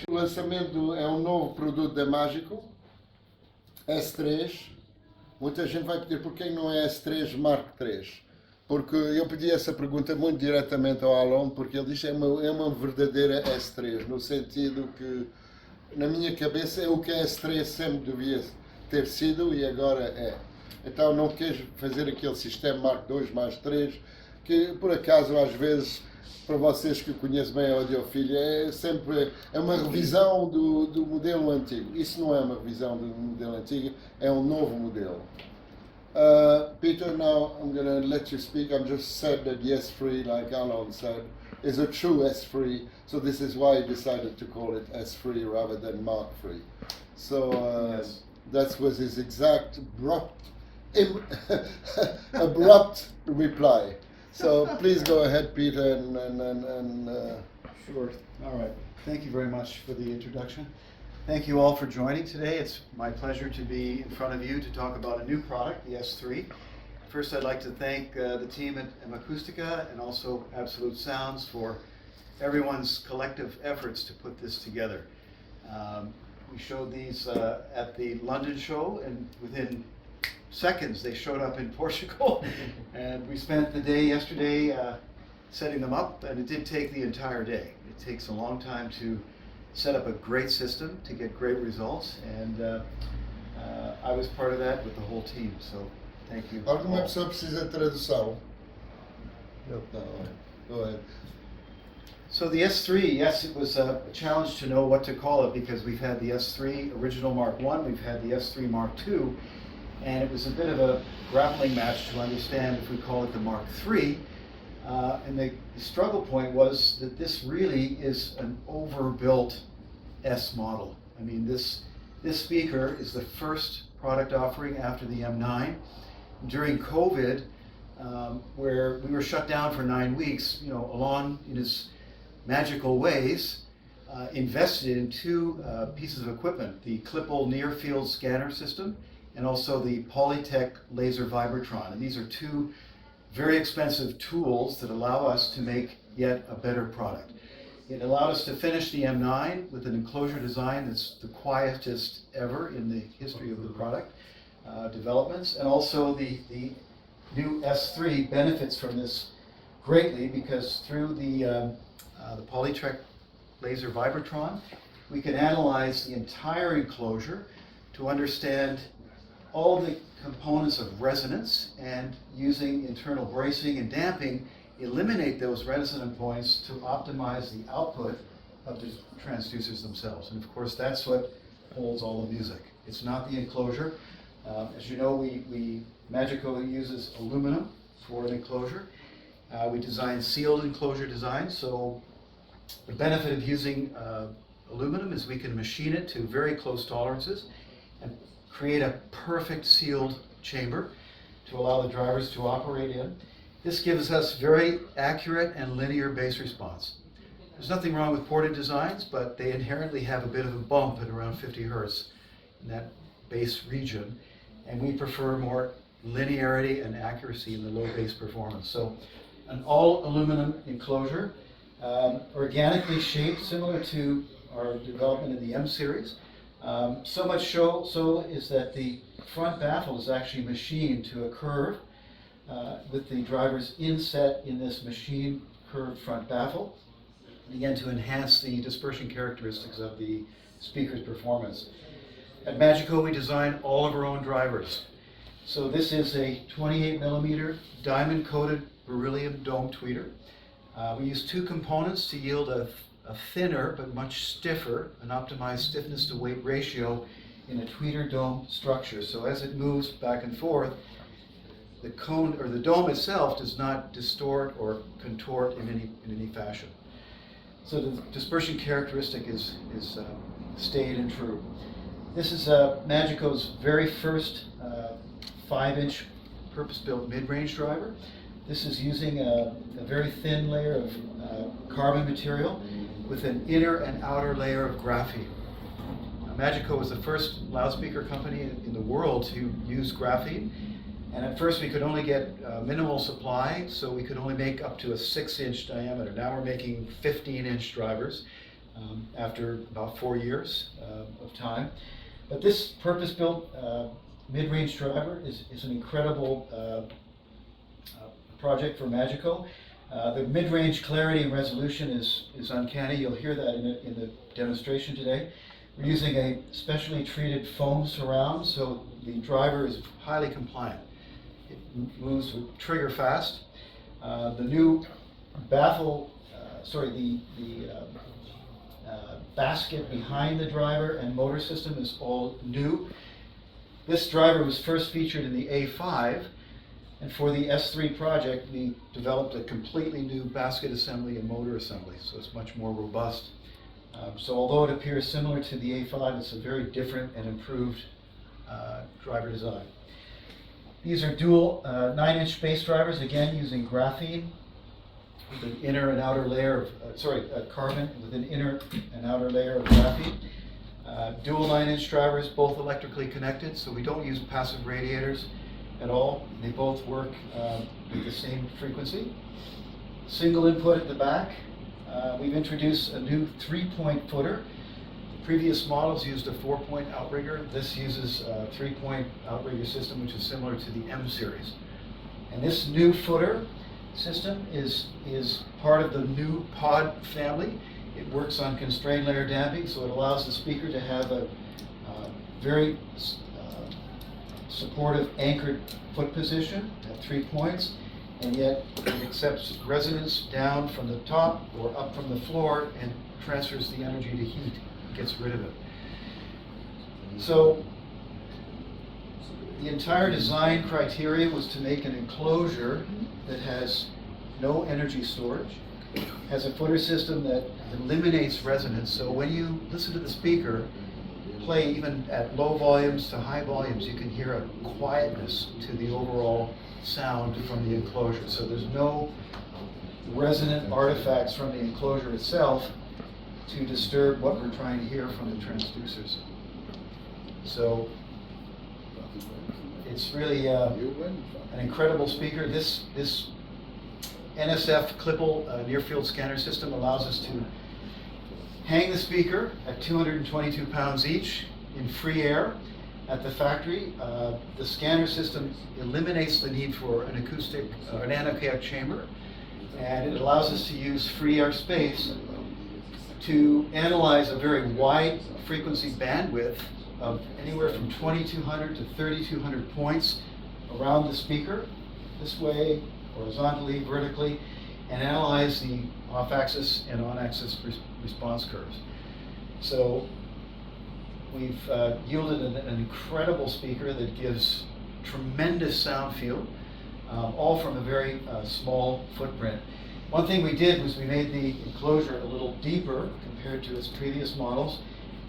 O lançamento é um novo produto da Magico, S3. Muita gente vai pedir por que não é S3 Mark III. Porque eu pedi essa pergunta muito diretamente ao Alon, porque ele disse que é uma verdadeira S3, no sentido que, na minha cabeça, é o que a S3 sempre devia ter sido e agora é. Então não quis fazer aquele sistema Mark II mais 3, que por acaso às vezes, para vocês que conhecem bem a audiofilia, é sempre uma revisão do modelo antigo. Isso não é uma revisão do modelo antigo, é um novo modelo. Peter, now I'm going to let you speak. I'm just said that the S3, like Alon said, is a true S3, so this is why I decided to call it S3 rather than Mark III. So yes. That was his exact abrupt reply. So please go ahead, Peter, and Sure. All right. Thank you very much for the introduction. Thank you all for joining today. It's my pleasure to be in front of you to talk about a new product, the S3. First, I'd like to thank the team at Imacustica and also Absolute Sounds for everyone's collective efforts to put this together. We showed these at the London show, and within seconds they showed up in Portugal. And we spent the day yesterday setting them up, and it did take the entire day. It takes a long time to set up a great system to get great results, and I was part of that with the whole team, so thank you. Alguma pessoa precisa de tradução? No, go ahead. So the S3, yes, it was a challenge to know what to call it, because we've had the S3 original Mark I, we've had the S3 Mark II, and it was a bit of a grappling match to understand if we call it the Mark III. And the struggle point was that this really is an overbuilt S model. I mean, this speaker is the first product offering after the M9. During COVID, where we were shut down for 9 weeks, Alon, in his magical ways, invested in two pieces of equipment, the Klippel near field scanner system and also the Polytech laser vibratron. And these are two very expensive tools that allow us to make yet a better product. It allowed us to finish the M9 with an enclosure design that's the quietest ever in the history of the product developments, and also the new S3 benefits from this greatly, because through the Polytech laser vibratron, we can analyze the entire enclosure to understand all the components of resonance, and using internal bracing and damping, eliminate those resonant points to optimize the output of the transducers themselves. And of course, that's what holds all the music. It's not the enclosure. As you know, Magico uses aluminum for an enclosure. We design sealed enclosure designs, so the benefit of using aluminum is we can machine it to very close tolerances and create a perfect sealed chamber to allow the drivers to operate in. This gives us very accurate and linear bass response. There's nothing wrong with ported designs, but they inherently have a bit of a bump at around 50 hertz in that bass region, and we prefer more linearity and accuracy in the low bass performance. So an all aluminum enclosure, organically shaped, similar to our development in the M series. So much so is that the front baffle is actually machined to a curve with the drivers inset in this machined curved front baffle, and again to enhance the dispersion characteristics of the speaker's performance. At Magico, we design all of our own drivers. So this is a 28 millimeter diamond coated beryllium dome tweeter. We use two components to yield a thinner but much stiffer, an optimized stiffness to weight ratio in a tweeter dome structure. So as it moves back and forth, the cone or the dome itself does not distort or contort in any fashion. So the dispersion characteristic is stayed and true. This is Magico's very first 5-inch purpose-built mid-range driver. This is using a very thin layer of carbon material with an inner and outer layer of graphene. Magico was the first loudspeaker company in the world to use graphene, and at first we could only get minimal supply, so we could only make up to a 6-inch diameter. Now we're making 15-inch drivers. after about 4 years of time. But this purpose-built mid-range driver is an incredible project for Magico. The mid-range clarity and resolution is uncanny. You'll hear that in the demonstration today. We're using a specially treated foam surround, so the driver is highly compliant. It moves with trigger fast. The new basket behind the driver and motor system is all new. This driver was first featured in the A5, and for the S3 project we developed a completely new basket assembly and motor assembly, so it's much more robust. So although it appears similar to the A5, it's a very different and improved driver design. These are dual 9-inch base drivers, again using graphene with an inner and outer layer of, carbon with an inner and outer layer of graphene. Dual 9-inch drivers, both electrically connected, so we don't use passive radiators at all. They both work with the same frequency. Single input at the back. We've introduced a new 3-point footer. Previous models used a 4-point outrigger. This uses a 3-point outrigger system, which is similar to the M series. And this new footer system is part of the new pod family. It works on constrained layer damping, so it allows the speaker to have a very supportive anchored foot position at 3 points, and yet it accepts resonance down from the top or up from the floor and transfers the energy to heat, gets rid of it. So the entire design criteria was to make an enclosure that has no energy storage, has a footer system that eliminates resonance, so when you listen to the speaker play even at low volumes to high volumes, you can hear a quietness to the overall sound from the enclosure. So there's no resonant artifacts from the enclosure itself to disturb what we're trying to hear from the transducers. So it's really an incredible speaker. This NSF Klippel near-field scanner system allows us to hang the speaker at 222 pounds each in free air at the factory. The scanner system eliminates the need for an acoustic or an anechoic chamber, and it allows us to use free air space to analyze a very wide frequency bandwidth of anywhere from 2200 to 3200 points around the speaker, this way, horizontally, vertically, and analyze the off-axis and on-axis response curves. So we've yielded an incredible speaker that gives tremendous sound field, all from a very small footprint. One thing we did was we made the enclosure a little deeper compared to its previous models.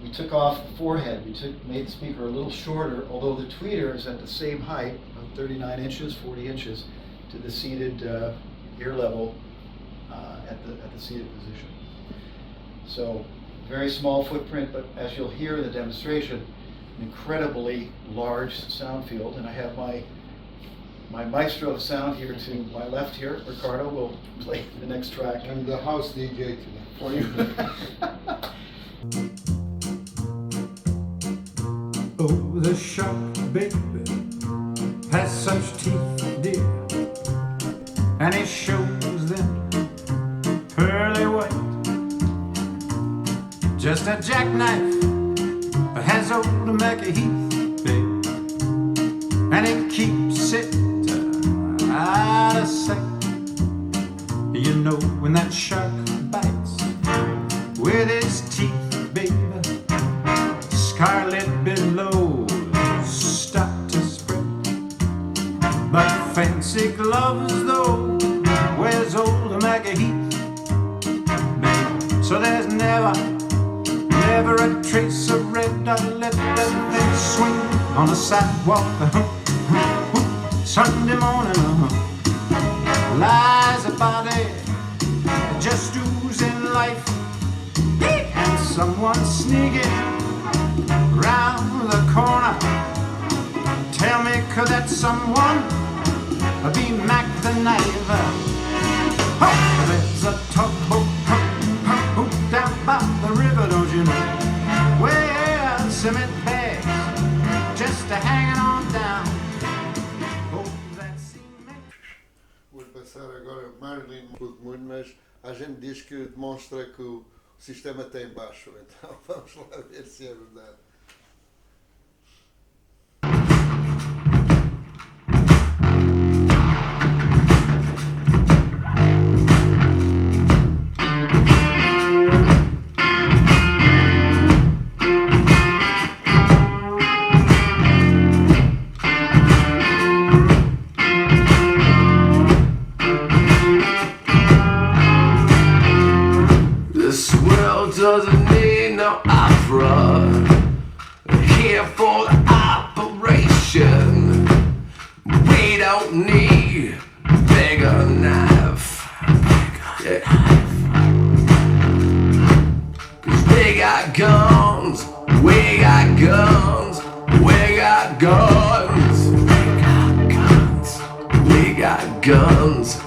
We took off the forehead. We made the speaker a little shorter, although the tweeter is at the same height of 39 inches, 40 inches to the seated ear level at the seated position. So very small footprint, but as you'll hear in the demonstration, an incredibly large sound field. And I have my maestro of sound here to my left here. Ricardo will play the next track. I'm the house DJ today for you. Oh, the shark, baby, has such teeth, dear, and it shows them pearly white. Just a jackknife has old MacKay, babe, and it keeps it out of sight. You know when that shark bites with his teeth, babe, scarlet billows start to spread. But fancy gloves, though, wears old MacKay, babe, so there's never a trace of red. I let that thing swing on the sidewalk Sunday morning. Lies a body just oozing life, and someone sneaking round the corner. Tell me, could that someone be Mac the Knife? Oh, there's a tugboat down by the river. tudo muito, mas a gente diz que demonstra que o sistema tem baixo, então vamos lá ver se é verdade. This world doesn't need no opera. Here for the operation. We don't need bigger knife. Yeah. 'Cause they got guns, we got guns, we got guns, we got guns.